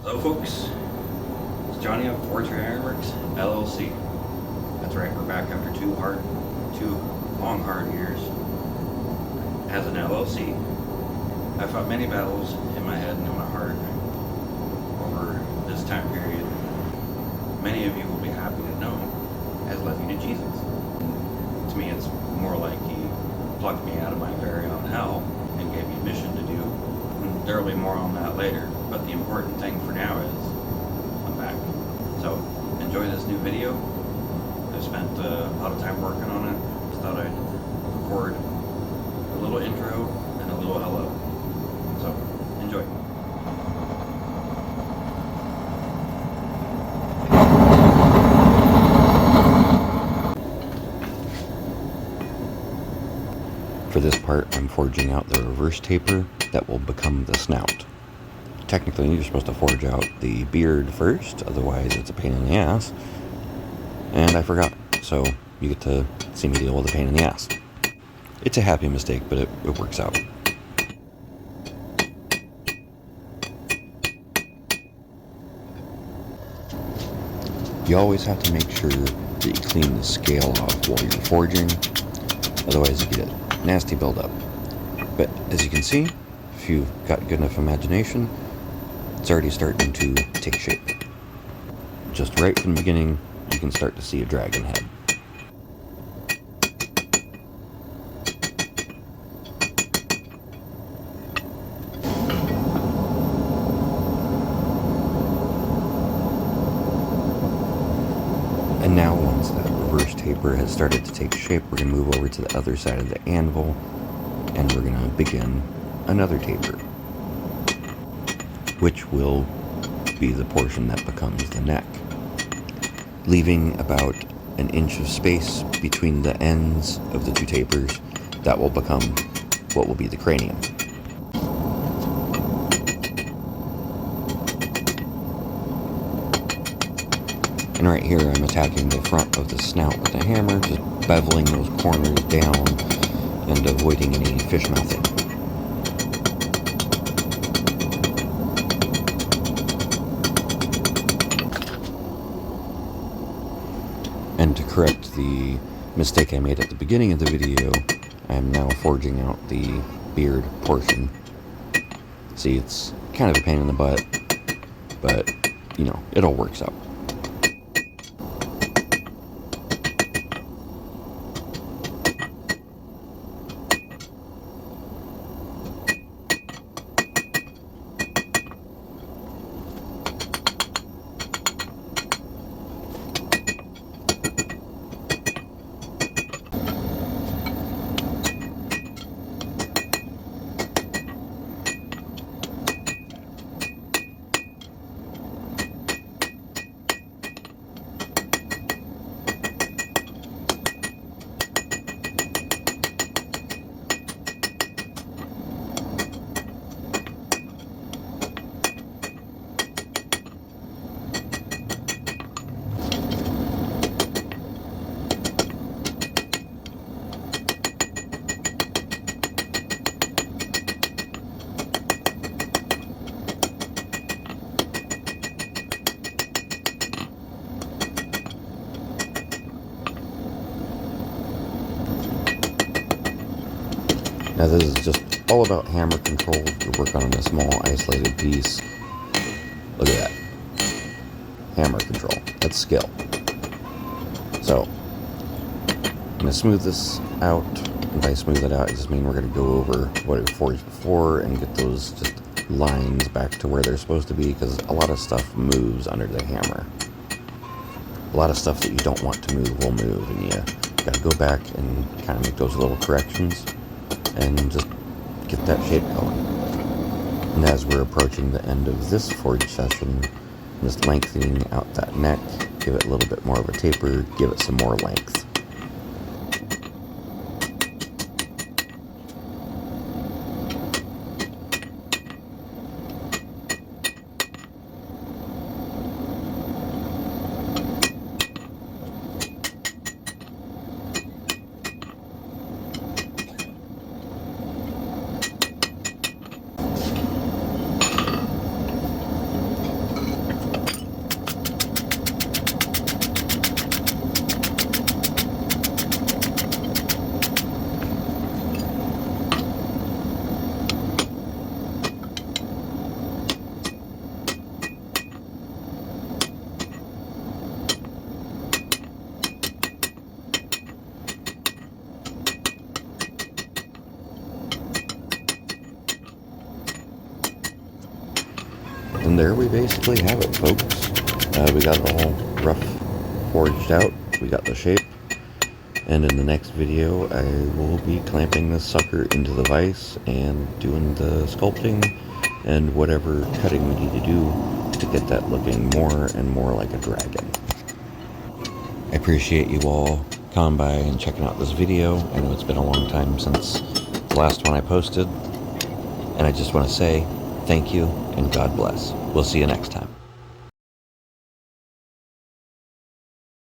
Hello folks, it's Johnny of Wartree Ironworks LLC. That's right, we're back after two long hard years as an LLC. I fought many battles in my head and in my heart over this time period. Many of you will be happy to know has led me to Jesus. To me, it's more like he plucked me out of my very own hell and gave me a mission to do. And there will be more on that later, but the important thing for now is I'm back. So enjoy this new video. I've spent a lot of time working on it. Just thought I'd record a little intro and a little hello. So enjoy. For this part, I'm forging out the reverse taper that will become the snout. Technically, you're supposed to forge out the beard first, otherwise it's a pain in the ass. And I forgot, so you get to see me deal with a pain in the ass. It's a happy mistake, but it works out. You always have to make sure that you clean the scale off while you're forging, otherwise you get a nasty buildup. But as you can see, if you've got good enough imagination, it's already starting to take shape. Just right from the beginning, you can start to see a dragon head. And now once that reverse taper has started to take shape, we're going to move over to the other side of the anvil, and we're going to begin another taper, which will be the portion that becomes the neck, leaving about an inch of space between the ends of the two tapers. That will become what will be the cranium. And right here I'm attacking the front of the snout with a hammer, just beveling those corners down and avoiding any fish mouthing. And to correct the mistake I made at the beginning of the video, I am now forging out the beard portion. See, it's kind of a pain in the butt, but, you know, it all works out. Now this is just all about hammer control. You're working on a small isolated piece. Look at that. Hammer control. That's skill. So, I'm going to smooth this out. If I smooth it out, I just mean we're going to go over what we forged before and get those just lines back to where they're supposed to be, because a lot of stuff moves under the hammer. A lot of stuff that you don't want to move will move, and you got to go back and kind of make those little corrections and just get that shape going. And as we're approaching the end of this forge session, I'm just lengthening out that neck, give it a little bit more of a taper, give it some more length. And there we basically have it, folks. We got it all rough forged out. We got the shape. And in the next video, I will be clamping this sucker into the vise and doing the sculpting and whatever cutting we need to do to get that looking more and more like a dragon. I appreciate you all coming by and checking out this video. I know it's been a long time since the last one I posted. And I just want to say thank you and God bless. We'll see you next time.